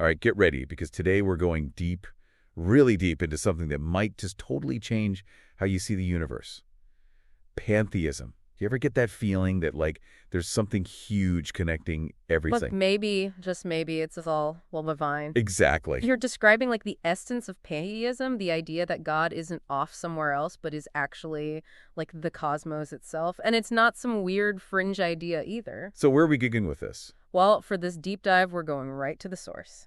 All right, get ready, because today we're going deep, really deep into something that might just totally change how you see the universe. Pantheism. You ever get that feeling that, like, there's something huge connecting Look, everything? maybe, just maybe, it's all well divine. Exactly. You're describing like the essence of pantheism, the idea that God isn't off somewhere else, but is actually like the cosmos itself. And it's not some weird fringe idea either. So where are we gigging with this? Well, for this deep dive, we're going right to the source.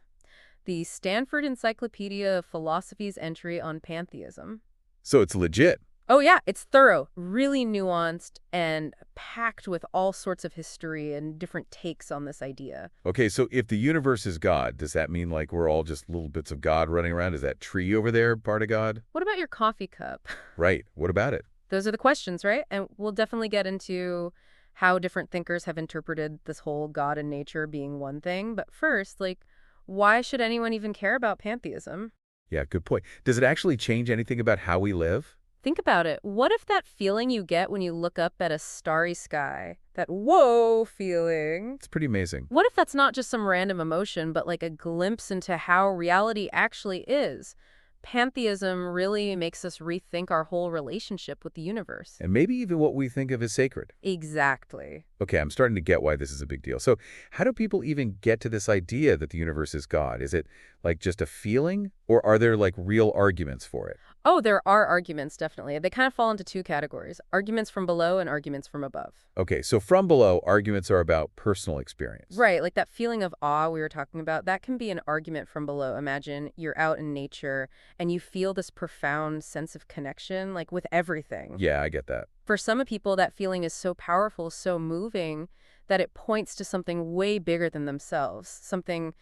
The Stanford Encyclopedia of Philosophy's entry on pantheism. So it's legit. Oh yeah, it's thorough, really nuanced, and packed with all sorts of history and different takes on this idea. Okay, so if the universe is God, does that mean like we're all just little bits of God running around? Is that tree over there part of God? What about your coffee cup? Right. What about it? Those are the questions, right? And we'll definitely get into how different thinkers have interpreted this whole God and nature being one thing. But first, like, why should anyone even care about pantheism? Yeah, good point. Does it actually change anything about how we live? Think about it. What if that feeling you get when you look up at a starry sky, that whoa feeling, It's pretty amazing. what if that's not just some random emotion, but like a glimpse into how reality actually is? Pantheism really makes us rethink our whole relationship with the universe. And maybe even what we think of as sacred. Exactly. Okay, I'm starting to get why this is a big deal. So how do people even get to this idea that the universe is God? Is it like just a feeling, or are there like real arguments for it? Oh, there are arguments, definitely. They kind of fall into two categories, arguments from below and arguments from above. Okay, so from below, arguments are about personal experience. Right, like that feeling of awe we were talking about, that can be an argument from below. Imagine you're out in nature and you feel this profound sense of connection, like with everything. Yeah, I get that. For some people, that feeling is so powerful, so moving, that it points to something way bigger than themselves, something,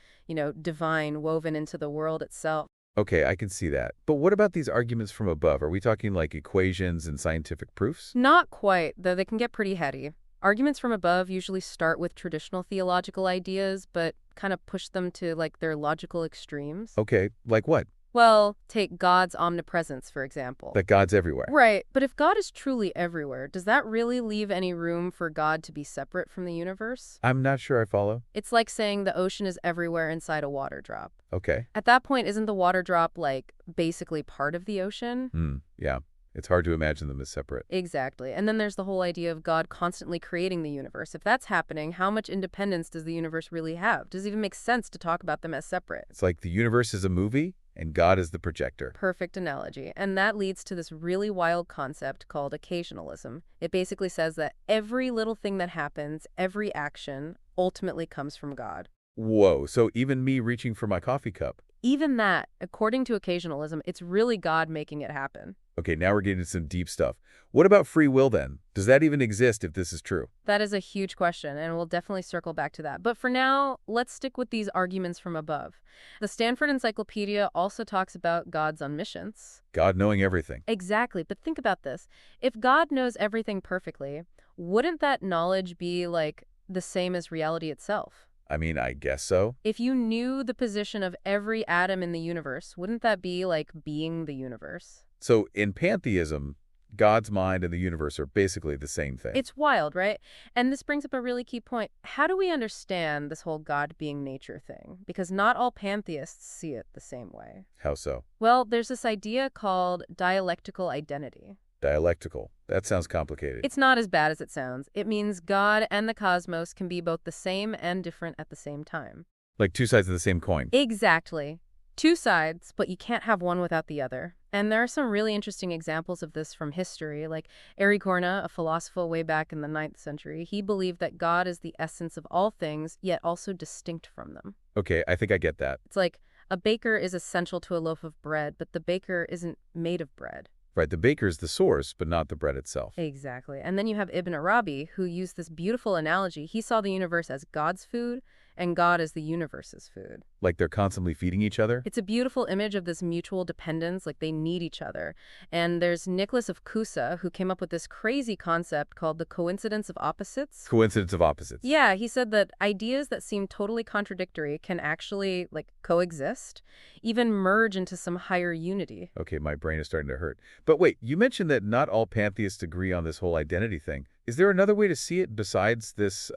divine woven into the world itself. Okay, I can see that. But what about these arguments from above? Are we talking like equations and scientific proofs? Not quite, though they can get pretty heady. Arguments from above usually start with traditional theological ideas, but kind of push them to like their logical extremes. Okay, like what? Well, take God's omnipresence, for example. That God's everywhere. Right, but if God is truly everywhere, does that really leave any room for God to be separate from the universe? I'm not sure I follow. It's like saying the ocean is everywhere inside a water drop. Okay. At that point, isn't the water drop, like, basically part of the ocean? Yeah. It's hard to imagine them as separate. Exactly. And then there's the whole idea of God constantly creating the universe. If that's happening, how much independence does the universe really have? Does it even make sense to talk about them as separate? It's like the universe is a movie and God is the projector. Perfect analogy. And that leads to this really wild concept called occasionalism. It basically says that every little thing that happens, every action, ultimately comes from God. Whoa, so even me reaching for my coffee cup. Even that, according to occasionalism, it's really God making it happen. Okay, now we're getting into some deep stuff. What about free will then? Does that even exist if this is true? That is a huge question, and we'll definitely circle back to that. But for now, let's stick with these arguments from above. The Stanford Encyclopedia also talks about God's omniscience. God knowing everything. Exactly, but think about this. If God knows everything perfectly, wouldn't that knowledge be, like, the same as reality itself? I mean, I guess so. If you knew the position of every atom in the universe, wouldn't that be like being the universe? So in pantheism, God's mind and the universe are basically the same thing. It's wild, right? And this brings up a really key point. How do we understand this whole God being nature thing? Because not all pantheists see it the same way. How so? Well, there's this idea called dialectical identity. Dialectical. That sounds complicated. It's not as bad as it sounds. It means God and the cosmos can be both the same and different at the same time. Like two sides of the same coin. Exactly. Two sides, but you can't have one without the other. And there are some really interesting examples of this from history, like Ericorna, a philosopher way back in the 9th century. He believed that God is the essence of all things, yet also distinct from them. Okay, I think I get that. It's like a baker is essential to a loaf of bread, but the baker isn't made of bread. Right, the baker is the source, but not the bread itself. Exactly. And then you have Ibn Arabi, who used this beautiful analogy. He saw the universe as God's food, and God as the universe's food. Like they're constantly feeding each other? It's a beautiful image of this mutual dependence, like they need each other. And there's Nicholas of Cusa, who came up with this crazy concept called the coincidence of opposites. Coincidence of opposites. Yeah, he said that ideas that seem totally contradictory can actually, like, coexist, even merge into some higher unity. Okay, my brain is starting to hurt. But wait, you mentioned that not all pantheists agree on this whole identity thing. Is there another way to see it besides this,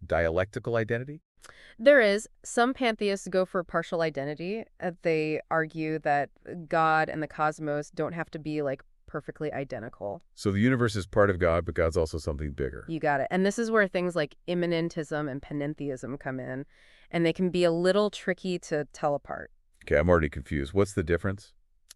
dialectical identity? There is. Some pantheists go for partial identity. They argue that God and the cosmos don't have to be like perfectly identical. So the universe is part of God, but God's also something bigger. You got it. And this is where things like immanentism and panentheism come in, and they can be a little tricky to tell apart. Okay, I'm already confused. What's the difference?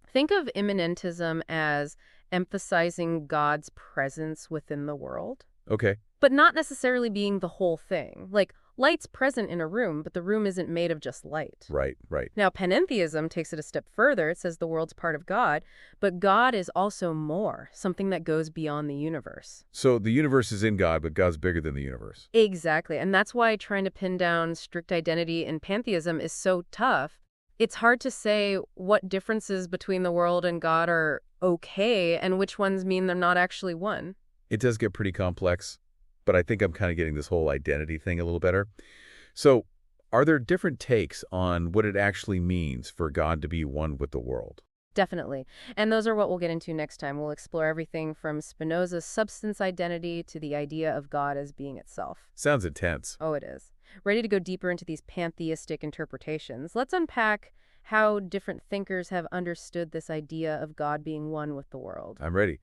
Think of immanentism as emphasizing God's presence within the world, Okay, but not necessarily being the whole thing. Like, light's present in a room, but the room isn't made of just light. right, right. Now, panentheism takes it a step further. It says the world's part of God, but God is also more, something that goes beyond the universe. So the universe is in God, but God's bigger than the universe. Exactly. And that's why trying to pin down strict identity in pantheism is so tough. It's hard to say what differences between the world and God are okay and which ones mean they're not actually one. It does get pretty complex, but I think I'm kind of getting this whole identity thing a little better. So, are there different takes on what it actually means for God to be one with the world? Definitely. And those are what we'll get into next time. We'll explore everything from Spinoza's substance identity to the idea of God as being itself. Sounds intense. Oh, it is. Ready to go deeper into these pantheistic interpretations? Let's unpack how different thinkers have understood this idea of God being one with the world. I'm ready.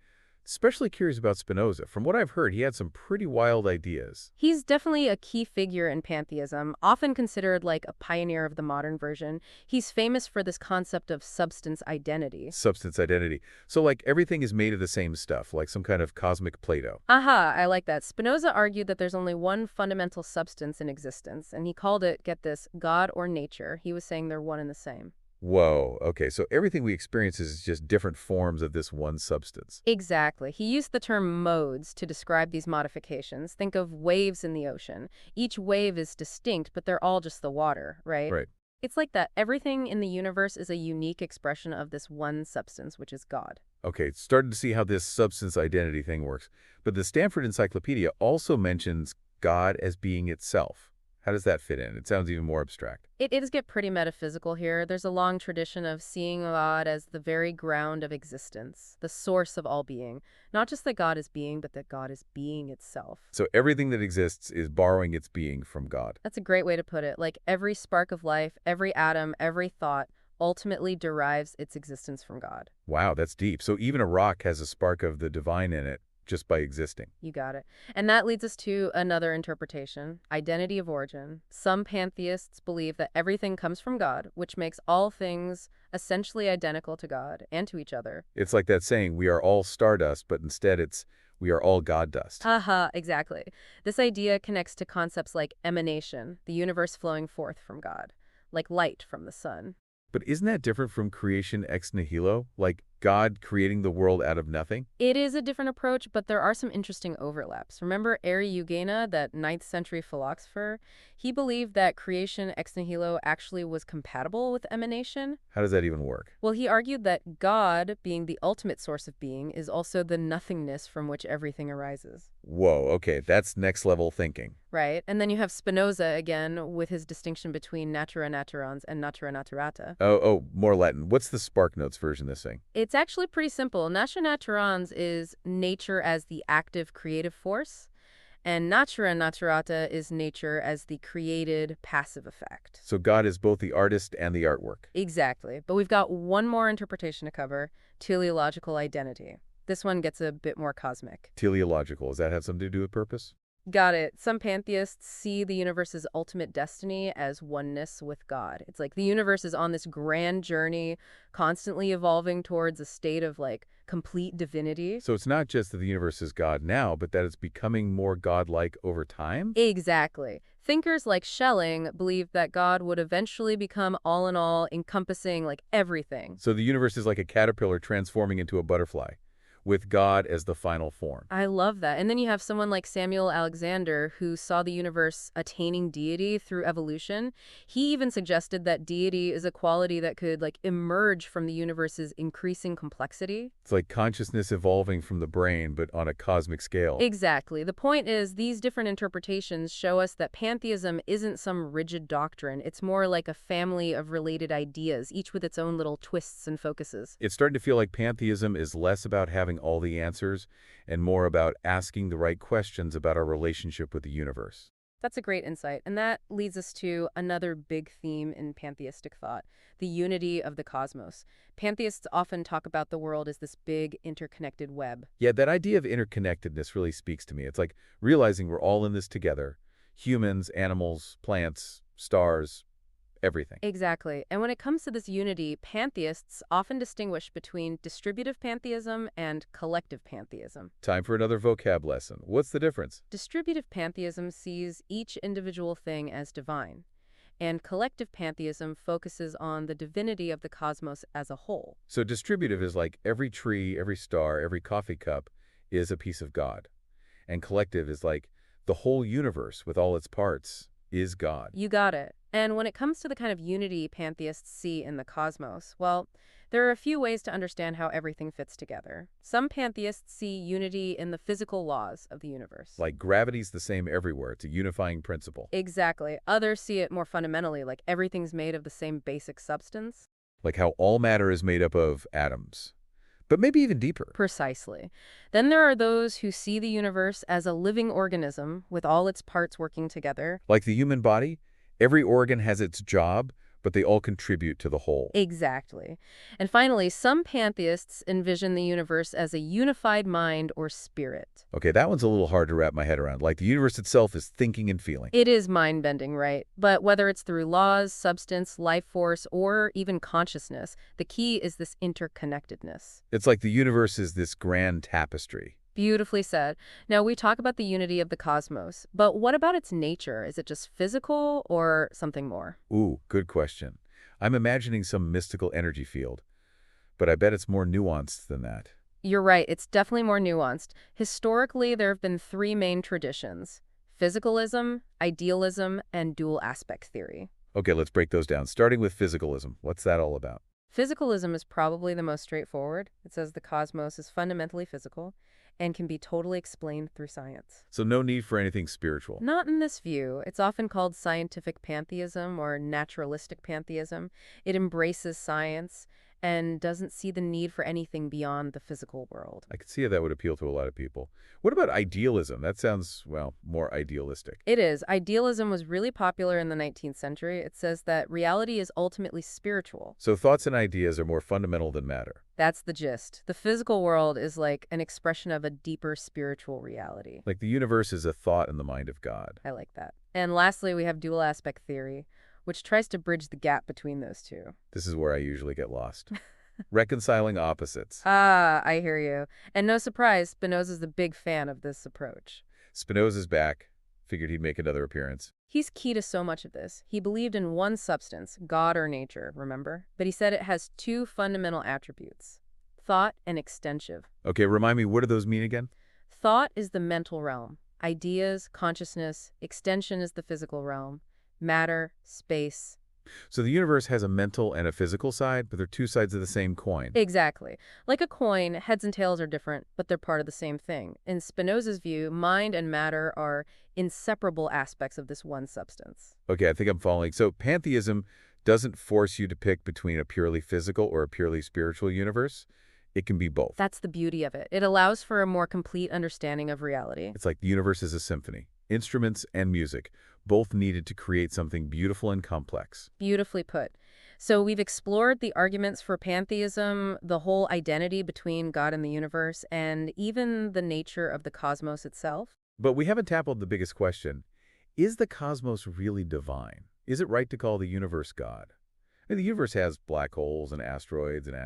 Especially curious about Spinoza. From what I've heard, he had some pretty wild ideas. He's definitely a key figure in pantheism, often considered like a pioneer of the modern version. He's famous for this concept of substance identity. Substance identity. So, like, everything is made of the same stuff, like some kind of cosmic Plato. Aha, I like that. Spinoza argued that there's only one fundamental substance in existence, and he called it, get this, God or nature. He was saying they're one and the same. Whoa, okay, so everything we experience is just different forms of this one substance. Exactly. He used the term modes to describe these modifications. Think of waves in the ocean. Each wave is distinct, but they're all just the water, right? Right. It's like that. Everything in the universe is a unique expression of this one substance, which is God. Okay, starting to see how this substance identity thing works. But the Stanford Encyclopedia also mentions God as being itself. How does that fit in? It sounds even more abstract. It does get pretty metaphysical here. There's a long tradition of seeing God as the very ground of existence, the source of all being. Not just that God is being, but that God is being itself. So everything that exists is borrowing its being from God. That's a great way to put it. Like every spark of life, every atom, every thought ultimately derives its existence from God. Wow, that's deep. So even a rock has a spark of the divine in it just by existing. You got it. And that leads us to another interpretation, identity of origin. Some pantheists believe that everything comes from God, which makes all things essentially identical to God and to each other. It's like that saying, we are all stardust, but instead it's, we are all God dust. Haha, exactly. This idea connects to concepts like emanation, the universe flowing forth from God, like light from the sun. But isn't that different from creation ex nihilo? Like God creating the world out of nothing? It is a different approach, but there are some interesting overlaps. Remember Eriugena, that 9th century philosopher? He believed that creation ex nihilo actually was compatible with emanation. How does that even work? Well, he argued that God, being the ultimate source of being, is also the nothingness from which everything arises. Whoa, okay, that's next level thinking. Right? And then you have Spinoza again with his distinction between natura naturans and natura naturata. Oh, more Latin. What's the Spark Notes version of this thing? It's actually pretty simple. Natura naturans is nature as the active creative force, and natura naturata is nature as the created passive effect. So God is both the artist and the artwork. Exactly. But we've got one more interpretation to cover, teleological identity. This one gets a bit more cosmic. Teleological. Does that have something to do with purpose? Got it. Some pantheists see the universe's ultimate destiny as oneness with God. It's like the universe is on this grand journey, constantly evolving towards a state of like complete divinity. So it's not just that the universe is God now, but that it's becoming more godlike over time? Exactly. Thinkers like Schelling believed that God would eventually become all in all, encompassing like everything. So the universe is like a caterpillar transforming into a butterfly, with God as the final form. I love that. And then you have someone like Samuel Alexander who saw the universe attaining deity through evolution. He even suggested that deity is a quality that could like emerge from the universe's increasing complexity. It's like consciousness evolving from the brain, but on a cosmic scale. Exactly. The point is these different interpretations show us that pantheism isn't some rigid doctrine. It's more like a family of related ideas, each with its own little twists and focuses. It's starting to feel like pantheism is less about having all the answers and more about asking the right questions about our relationship with the universe. That's a great insight. And that leads us to another big theme in pantheistic thought, the unity of the cosmos. Pantheists often talk about the world as this big interconnected web. Yeah, that idea of interconnectedness really speaks to me. It's like realizing we're all in this together. Humans, animals, plants, stars, everything. Exactly. And when it comes to this unity, pantheists often distinguish between distributive pantheism and collective pantheism. Time for another vocab lesson. What's the difference? Distributive pantheism sees each individual thing as divine, and collective pantheism focuses on the divinity of the cosmos as a whole. So distributive is like every tree, every star, every coffee cup is a piece of God. And collective is like the whole universe with all its parts is God. You got it. And when it comes to the kind of unity pantheists see in the cosmos, well, there are a few ways to understand how everything fits together. Some pantheists see unity in the physical laws of the universe. Like gravity's the same everywhere. It's a unifying principle. Exactly. Others see it more fundamentally, like everything's made of the same basic substance. Like how all matter is made up of atoms. But maybe even deeper. Precisely. Then there are those who see the universe as a living organism with all its parts working together. Like the human body, every organ has its job, but they all contribute to the whole. Exactly. And finally, some pantheists envision the universe as a unified mind or spirit. Okay, that one's a little hard to wrap my head around. Like the universe itself is thinking and feeling. It is mind-bending, right? But whether it's through laws, substance, life force, or even consciousness, the key is this interconnectedness. It's like the universe is this grand tapestry. Beautifully said. Now, we talk about the unity of the cosmos, but what about its nature? Is it just physical or something more? Ooh, good question. I'm imagining some mystical energy field, but I bet it's more nuanced than that. You're right, it's definitely more nuanced. Historically, there have been three main traditions: physicalism, idealism, and dual aspect theory. Okay, let's break those down. Starting with physicalism. What's that all about? Physicalism is probably the most straightforward. It says the cosmos is fundamentally physical and can be totally explained through science. So no need for anything spiritual. Not in this view. It's often called scientific pantheism or naturalistic pantheism. It embraces science and doesn't see the need for anything beyond the physical world. I could see how that would appeal to a lot of people. What about idealism? That sounds, well, more idealistic. It is. Idealism was really popular in the 19th century. It says that reality is ultimately spiritual. So thoughts and ideas are more fundamental than matter. That's the gist. The physical world is like an expression of a deeper spiritual reality. Like the universe is a thought in the mind of God. I like that. And lastly, we have dual aspect theory, which tries to bridge the gap between those two. This is where I usually get lost. Reconciling opposites. Ah, I hear you. And no surprise, Spinoza's a big fan of this approach. Spinoza's back. Figured he'd make another appearance. He's key to so much of this. He believed in one substance, God or nature, remember? But he said it has two fundamental attributes: thought and extensive. Okay, remind me, what do those mean again? Thought is the mental realm. Ideas, consciousness. Extension is the physical realm. Matter, space. So the universe has a mental and a physical side, but they're two sides of the same coin. Exactly. Like a coin, heads and tails are different, but they're part of the same thing. In Spinoza's view, mind and matter are inseparable aspects of this one substance. Okay, I think I'm following. So pantheism doesn't force you to pick between a purely physical or a purely spiritual universe. It can be both. That's the beauty of it. It allows for a more complete understanding of reality. It's like the universe is a symphony. Instruments and music, both needed to create something beautiful and complex. Beautifully put. So we've explored the arguments for pantheism, the whole identity between God and the universe, and even the nature of the cosmos itself. But we haven't tackled the biggest question. Is the cosmos really divine? Is it right to call the universe God? I mean, the universe has black holes and asteroids and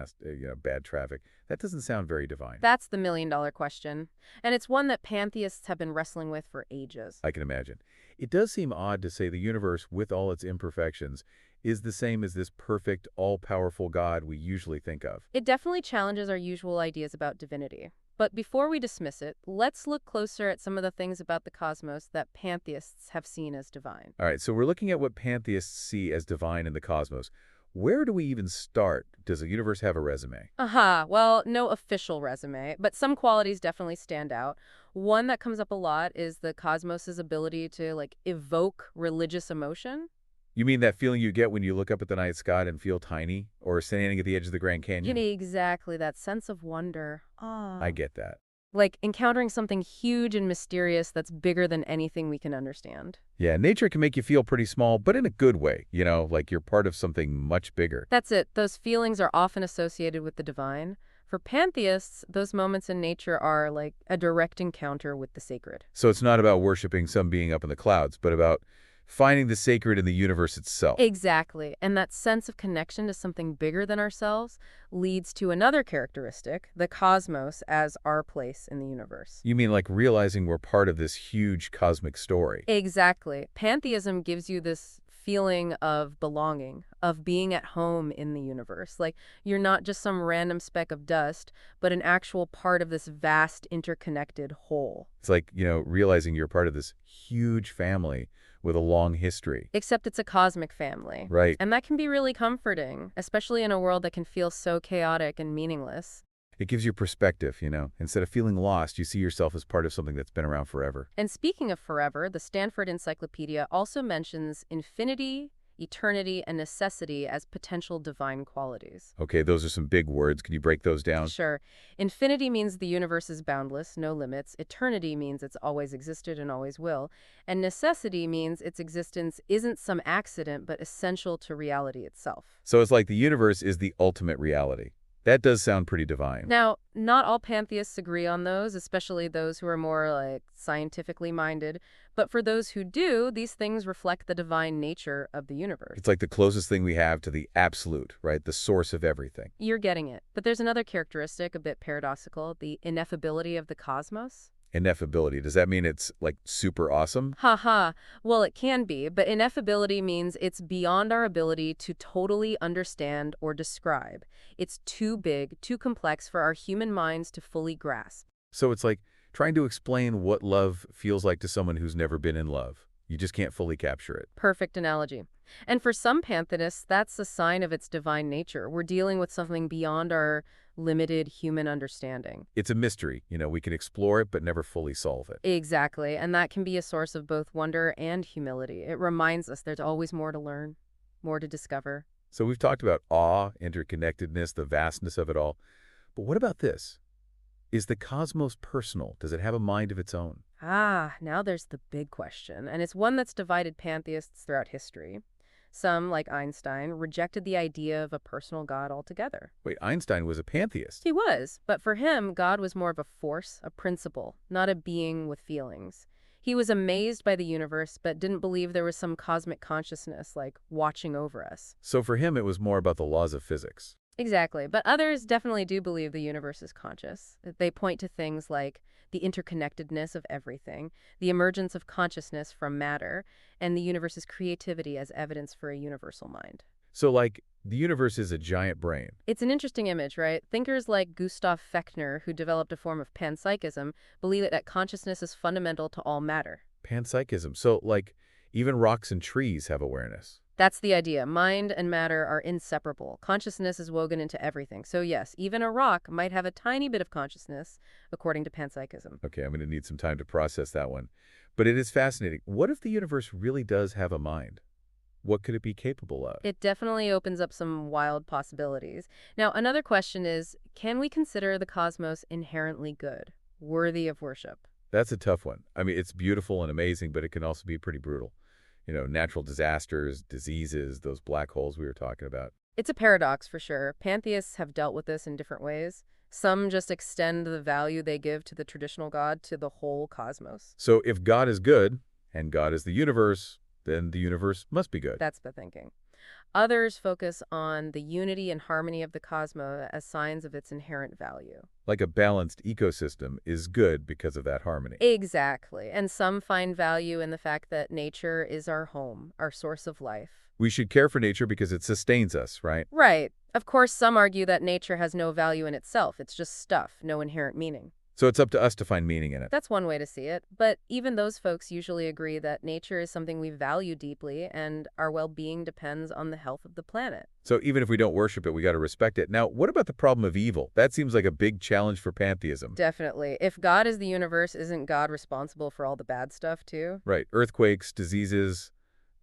bad traffic. That doesn't sound very divine. That's the million-dollar question. And it's one that pantheists have been wrestling with for ages. I can imagine. It does seem odd to say the universe, with all its imperfections, is the same as this perfect, all-powerful God we usually think of. It definitely challenges our usual ideas about divinity. But before we dismiss it, let's look closer at some of the things about the cosmos that pantheists have seen as divine. All right, so we're looking at what pantheists see as divine in the cosmos. Where do we even start? Does the universe have a resume? Aha, well, no official resume, but some qualities definitely stand out. One that comes up a lot is the cosmos's ability to, evoke religious emotion. You mean that feeling you get when you look up at the night sky and feel tiny, or standing at the edge of the Grand Canyon? Exactly, that sense of wonder. Ah. I get that. like encountering something huge and mysterious that's bigger than anything we can understand. Yeah, nature can make you feel pretty small, but in a good way, like you're part of something much bigger. That's it. Those feelings are often associated with the divine. For pantheists, those moments in nature are like a direct encounter with the sacred. So it's not about worshiping some being up in the clouds, but about finding the sacred in the universe itself. Exactly. And that sense of connection to something bigger than ourselves leads to another characteristic, the cosmos as our place in the universe. You mean like realizing we're part of this huge cosmic story? Exactly. Pantheism gives you this feeling of belonging, of being at home in the universe. Like you're not just some random speck of dust, but an actual part of this vast interconnected whole. It's like, realizing you're part of this huge family with a long history. Except it's a cosmic family. Right. And that can be really comforting, especially in a world that can feel so chaotic and meaningless. It gives you perspective, Instead of feeling lost, you see yourself as part of something that's been around forever. And speaking of forever, the Stanford Encyclopedia also mentions infinity, eternity, and necessity as potential divine qualities. Okay, those are some big words. Can you break those down? Sure. Infinity means the universe is boundless, no limits. Eternity means it's always existed and always will. And necessity means its existence isn't some accident, but essential to reality itself. So it's like the universe is the ultimate reality. That does sound pretty divine. Now, not all pantheists agree on those, especially those who are more like scientifically minded. But for those who do, these things reflect the divine nature of the universe. It's like the closest thing we have to the absolute, right? The source of everything. You're getting it. But there's another characteristic, a bit paradoxical, the ineffability of the cosmos. Ineffability. Does that mean it's like super awesome? Haha. Well, it can be, but ineffability means it's beyond our ability to totally understand or describe. It's too big, too complex for our human minds to fully grasp. So it's like trying to explain what love feels like to someone who's never been in love. You just can't fully capture it. Perfect analogy. And for some pantheists, that's a sign of its divine nature. We're dealing with something beyond our limited human understanding. It's a mystery. We can explore it, but never fully solve it. Exactly. And that can be a source of both wonder and humility. It reminds us there's always more to learn, more to discover. So we've talked about awe, interconnectedness, the vastness of it all. But what about this? Is the cosmos personal? Does it have a mind of its own? Now there's the big question, and it's one that's divided pantheists throughout history. Some, like Einstein, rejected the idea of a personal God altogether. Wait, Einstein was a pantheist. He was, but for him, God was more of a force, a principle, not a being with feelings. He was amazed by the universe, but didn't believe there was some cosmic consciousness, like, watching over us. So for him, it was more about the laws of physics. Exactly, but others definitely do believe the universe is conscious. They point to things like the interconnectedness of everything, the emergence of consciousness from matter, and the universe's creativity as evidence for a universal mind. So like, the universe is a giant brain. It's an interesting image, right? Thinkers like Gustav Fechner, who developed a form of panpsychism, believe that consciousness is fundamental to all matter. Panpsychism. So like, even rocks and trees have awareness. That's the idea. Mind and matter are inseparable. Consciousness is woven into everything. So yes, even a rock might have a tiny bit of consciousness, according to panpsychism. Okay, I'm going to need some time to process that one. But it is fascinating. What if the universe really does have a mind? What could it be capable of? It definitely opens up some wild possibilities. Now, another question is, can we consider the cosmos inherently good, worthy of worship? That's a tough one. I mean, it's beautiful and amazing, but it can also be pretty brutal. Natural disasters, diseases, those black holes we were talking about. It's a paradox for sure. Pantheists have dealt with this in different ways. Some just extend the value they give to the traditional God to the whole cosmos. So if God is good, and God is the universe, then the universe must be good. That's the thinking. Others focus on the unity and harmony of the cosmos as signs of its inherent value. Like a balanced ecosystem is good because of that harmony. Exactly. And some find value in the fact that nature is our home, our source of life. We should care for nature because it sustains us, right? Right. Of course, some argue that nature has no value in itself. It's just stuff, no inherent meaning. So it's up to us to find meaning in it. That's one way to see it. But even those folks usually agree that nature is something we value deeply and our well-being depends on the health of the planet. So even if we don't worship it, we got to respect it. Now, what about the problem of evil? That seems like a big challenge for pantheism. Definitely. If God is the universe, isn't God responsible for all the bad stuff too? Right. Earthquakes, diseases,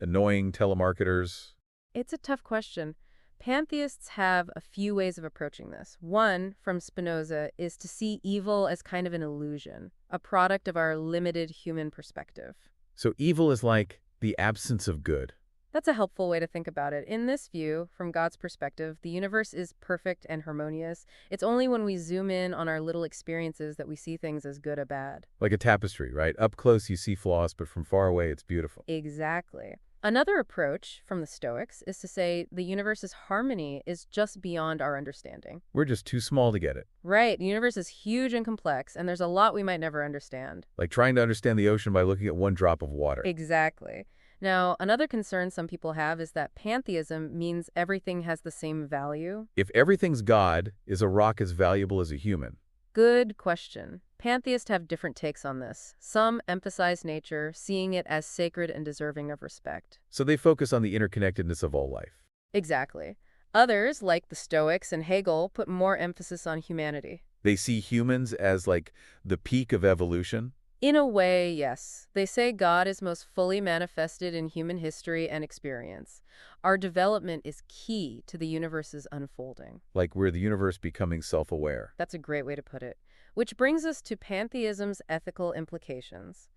annoying telemarketers. It's a tough question. Pantheists have a few ways of approaching this. One, from Spinoza, is to see evil as kind of an illusion, a product of our limited human perspective. So evil is like the absence of good. That's a helpful way to think about it. In this view, from God's perspective, the universe is perfect and harmonious. It's only when we zoom in on our little experiences that we see things as good or bad. Like a tapestry, right? Up close you see flaws, but from far away it's beautiful. Exactly. Another approach from the Stoics is to say the universe's harmony is just beyond our understanding. We're just too small to get it. Right, the universe is huge and complex, and there's a lot we might never understand. Like trying to understand the ocean by looking at one drop of water. Exactly. Now, another concern some people have is that pantheism means everything has the same value. If everything's God, is a rock as valuable as a human? Good question. Pantheists have different takes on this. Some emphasize nature, seeing it as sacred and deserving of respect. So they focus on the interconnectedness of all life. Exactly. Others, like the Stoics and Hegel, put more emphasis on humanity. They see humans as like the peak of evolution. In a way, yes. They say God is most fully manifested in human history and experience. Our development is key to the universe's unfolding. Like we're the universe becoming self-aware. That's a great way to put it. Which brings us to pantheism's ethical implications.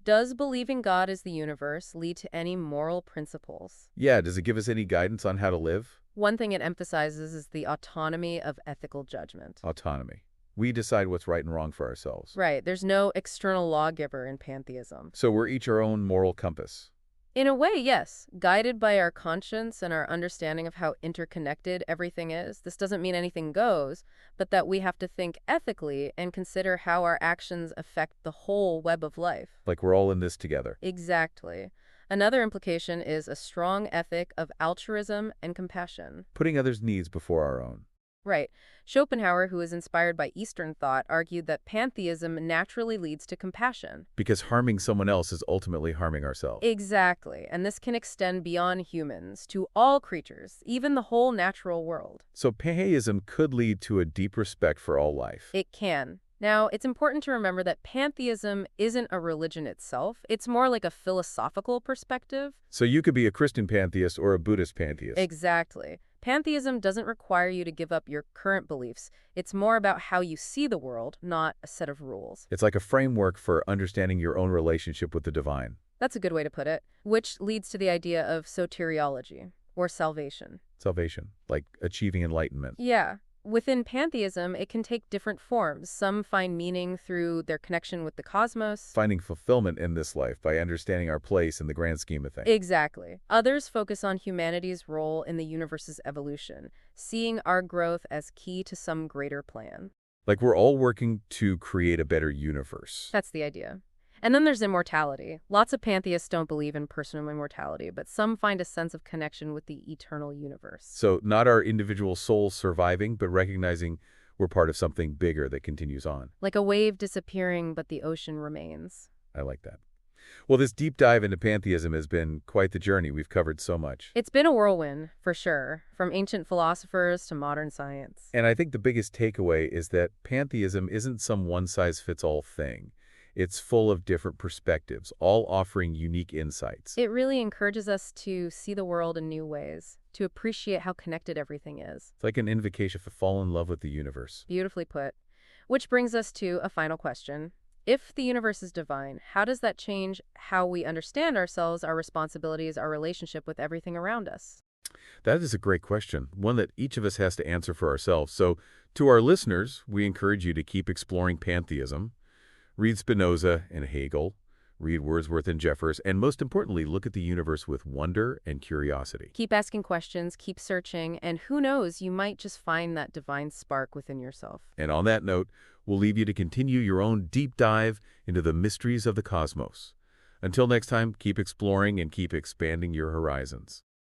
Does believing God is the universe lead to any moral principles? Yeah, does it give us any guidance on how to live? One thing it emphasizes is the autonomy of ethical judgment. Autonomy. We decide what's right and wrong for ourselves. Right, there's no external lawgiver in pantheism. So we're each our own moral compass. In a way, yes. Guided by our conscience and our understanding of how interconnected everything is, this doesn't mean anything goes, but that we have to think ethically and consider how our actions affect the whole web of life. Like we're all in this together. Exactly. Another implication is a strong ethic of altruism and compassion. Putting others' needs before our own. Right. Schopenhauer, who is inspired by Eastern thought, argued that pantheism naturally leads to compassion. Because harming someone else is ultimately harming ourselves. Exactly. And this can extend beyond humans to all creatures, even the whole natural world. So pantheism could lead to a deep respect for all life. It can. Now, it's important to remember that pantheism isn't a religion itself. It's more like a philosophical perspective. So you could be a Christian pantheist or a Buddhist pantheist. Exactly. Pantheism doesn't require you to give up your current beliefs. It's more about how you see the world, not a set of rules. It's like a framework for understanding your own relationship with the divine. That's a good way to put it, which leads to the idea of soteriology, or salvation. Salvation, like achieving enlightenment. Yeah. Within pantheism, it can take different forms. Some find meaning through their connection with the cosmos. Finding fulfillment in this life by understanding our place in the grand scheme of things. Exactly. Others focus on humanity's role in the universe's evolution, seeing our growth as key to some greater plan. Like we're all working to create a better universe. That's the idea. And then there's immortality. Lots of pantheists don't believe in personal immortality, but some find a sense of connection with the eternal universe. So not our individual souls surviving, but recognizing we're part of something bigger that continues on. Like a wave disappearing, but the ocean remains. I like that. Well, this deep dive into pantheism has been quite the journey. We've covered so much. It's been a whirlwind, for sure, from ancient philosophers to modern science. And I think the biggest takeaway is that pantheism isn't some one-size-fits-all thing. It's full of different perspectives, all offering unique insights. It really encourages us to see the world in new ways, to appreciate how connected everything is. It's like an invitation to fall in love with the universe. Beautifully put. Which brings us to a final question. If the universe is divine, how does that change how we understand ourselves, our responsibilities, our relationship with everything around us? That is a great question, one that each of us has to answer for ourselves. So, to our listeners, we encourage you to keep exploring pantheism. Read Spinoza and Hegel, read Wordsworth and Jeffers, and most importantly, look at the universe with wonder and curiosity. Keep asking questions, keep searching, and who knows, you might just find that divine spark within yourself. And on that note, we'll leave you to continue your own deep dive into the mysteries of the cosmos. Until next time, keep exploring and keep expanding your horizons.